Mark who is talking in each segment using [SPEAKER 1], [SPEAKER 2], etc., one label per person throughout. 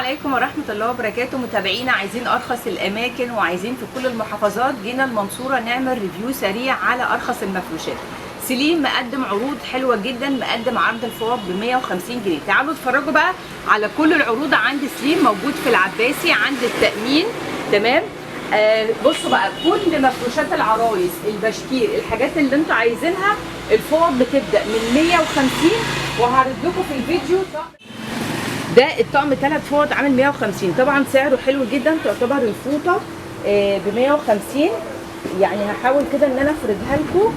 [SPEAKER 1] عليكم ورحمة الله وبركاته. متابعينا عايزين أرخص الأماكن وعايزين في كل المحافظات. جينا المنصورة نعمل ريفيو سريع على أرخص المفروشات. سليم مقدم عروض حلوة جدا، مقدم عرض الفوط ب 150 جنيه. تعالوا اتفرجوا بقى على كل العروض عند سليم. موجود في العباسي عند التأمين. تمام. بصوا بقى كل مفروشات العرايس، البشكير، الحاجات اللي انتوا عايزينها. الفوط بتبدأ من 150 وهعرض لكم في الفيديو. ده الطقم 3 فوط عامل 150. طبعا سعره حلو جدا، تعتبر الفوطه ب 150. يعني هحاول كده ان انا افردها لكم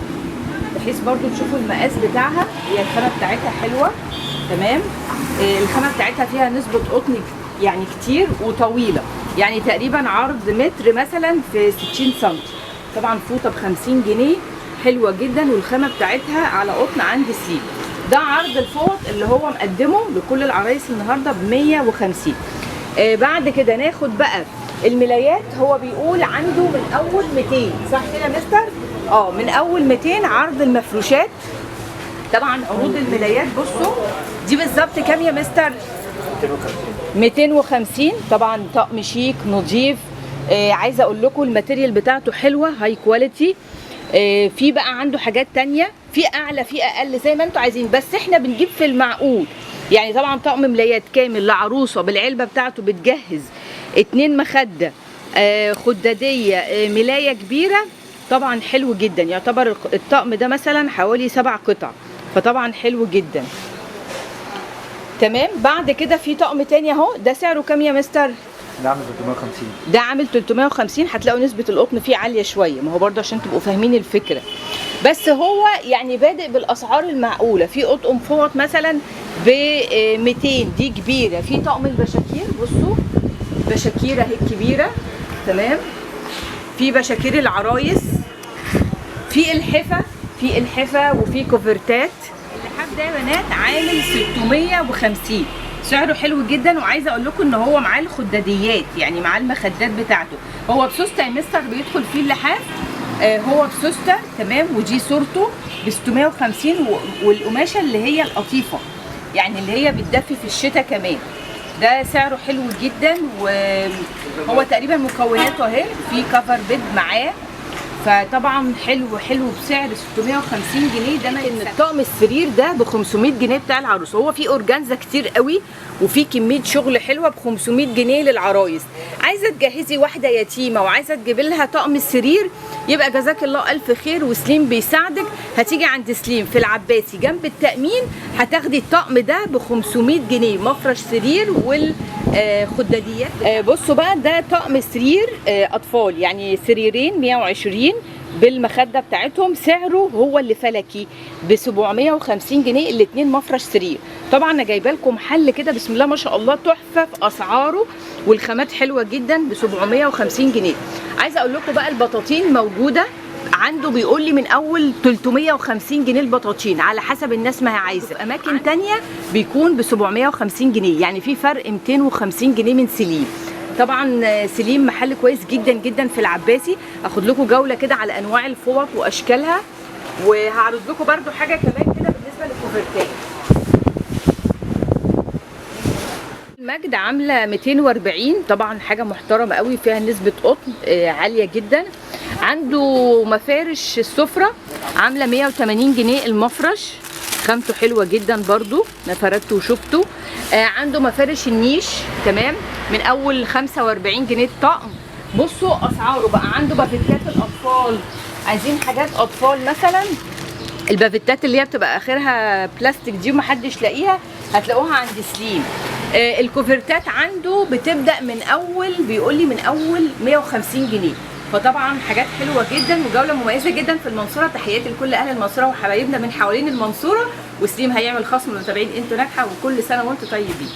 [SPEAKER 1] بحيث برضو تشوفوا المقاس بتاعها. هي الخامه بتاعتها حلوه. تمام. الخامه بتاعتها فيها نسبه قطن يعني كتير وطويله، يعني تقريبا عرض متر مثلا في 60 سم. طبعا فوطه ب 50 جنيه حلوه جدا، والخامه بتاعتها على قطن عند سليم. ده عرض الفوط اللي هو مقدمه لكل العرايس النهارده ب 150. بعد كده ناخد بقى الملايات. هو بيقول عنده من اول 200، صح كده يا مستر؟ من اول 200 عرض المفروشات. طبعا عروض الملايات بصوا دي بالظبط كام يا مستر؟ 250. طبعا طقم شيك نظيف. عايزه اقول لكم الماتيريال بتاعته حلوه، هاي كواليتي. في بقى عنده حاجات تانية، في اعلى في اقل زي ما انتوا عايزين، بس احنا بنجيب في المعقول. يعني طبعا طقم ملايات كامل لعروسه بالعلبه بتاعته، بتجهز 2 مخده، خداديه، ملايه كبيره. طبعا حلو جدا. يعتبر الطقم ده مثلا حوالي 7 قطع، فطبعا حلو جدا. تمام. بعد كده في طقم تاني اهو. ده سعره كام يا مستر؟
[SPEAKER 2] ده عامل 350.
[SPEAKER 1] ده عامل 350. هتلاقوا نسبة القطن فيه عالية شوية، ما هو برضه عشان تبقوا فاهمين الفكرة. بس هو يعني بادئ بالأسعار المعقولة. في قطن فوط مثلا ب 200، دي كبيرة. في طقم البشاكير، بصوا بشاكير اهي كبيرة. تمام. في بشاكير العرايس، في الحفة وفي كوفرتات. اللحاف ده يا بنات عامل 650. سعره حلو جدا. وعايزه اقول لكم ان هو معاه الخداديات، يعني معاه المخدات بتاعته. هو بسوسته يا مستر، بيدخل فيه اللحاف. هو بسوسته. تمام. ودي صورته ب 650. والقماشه اللي هي القطيفه، يعني اللي هي بتدفي في الشتاء كمان. ده سعره حلو جدا. وهو تقريبا مكوناته اهي، في كفر بيد معاه. فطبعا حلو بسعر 650 جنيه. ده ان الطقم السرير ده ب 500 جنيه بتاع العروس. هو في اورجانزا كتير قوي وفي كميه شغل حلوه ب 500 جنيه للعرايس. عايزه تجهزي واحده يتيمه وعايزه تجيبي لها طقم السرير، يبقى جزاك الله الف خير وسليم بيساعدك. هتيجي عند سليم في العباسي جنب التأمين، هتاخدي الطقم ده ب 500 جنيه، مفرش سرير والخداديات. بصوا بقى ده طقم سرير اطفال، يعني سريرين 120 بالمخده بتاعتهم. سعره هو اللي فلكي ب 750 جنيه الاثنين، مفرش سرير. طبعا انا جايبه لكم حل كده بسم الله ما شاء الله تحفه في اسعاره، والخامات حلوه جدا ب 750 جنيه. عايزه اقول لكم بقى البطاطين موجوده عنده، بيقول لي من اول 350 جنيه البطاطين، على حسب الناس ما هي عايزه. اماكن تانية بيكون ب 750 جنيه، يعني في فرق 250 جنيه من سليم. طبعا سليم محل كويس جدا جدا في العباسي. اخد لكم جوله كده على انواع الفوط واشكالها، وهعرض لكم برده حاجه كمان كده بالنسبه للكوفرتات. المجد عامله 240. طبعا حاجه محترمه قوي، فيها نسبه قطن عاليه جدا. عنده مفارش السفره عامله 180 جنيه المفرش، خامته حلوه جدا برضو، انا فردته وشفته. عنده مفارش النيش. تمام. من اول 45 جنيه الطقم. بصوا اسعاره بقى. عنده بافيتات الاطفال، عايزين حاجات اطفال مثلا، البافيتات اللي هي بتبقى اخرها بلاستيك دي ومحدش لاقيها، هتلاقوها عند سليم. الكوفرتات عنده بتبدا من اول، بيقول لي من اول 150 جنيه. فطبعا حاجات حلوه جدا وجوله مميزه جدا في المنصوره. تحياتي لكل اهل المنصوره وحبايبنا من حوالين المنصوره. وسليم هيعمل خصم للمتابعين. انتوا ناجحه وكل سنه وانتوا طيبين.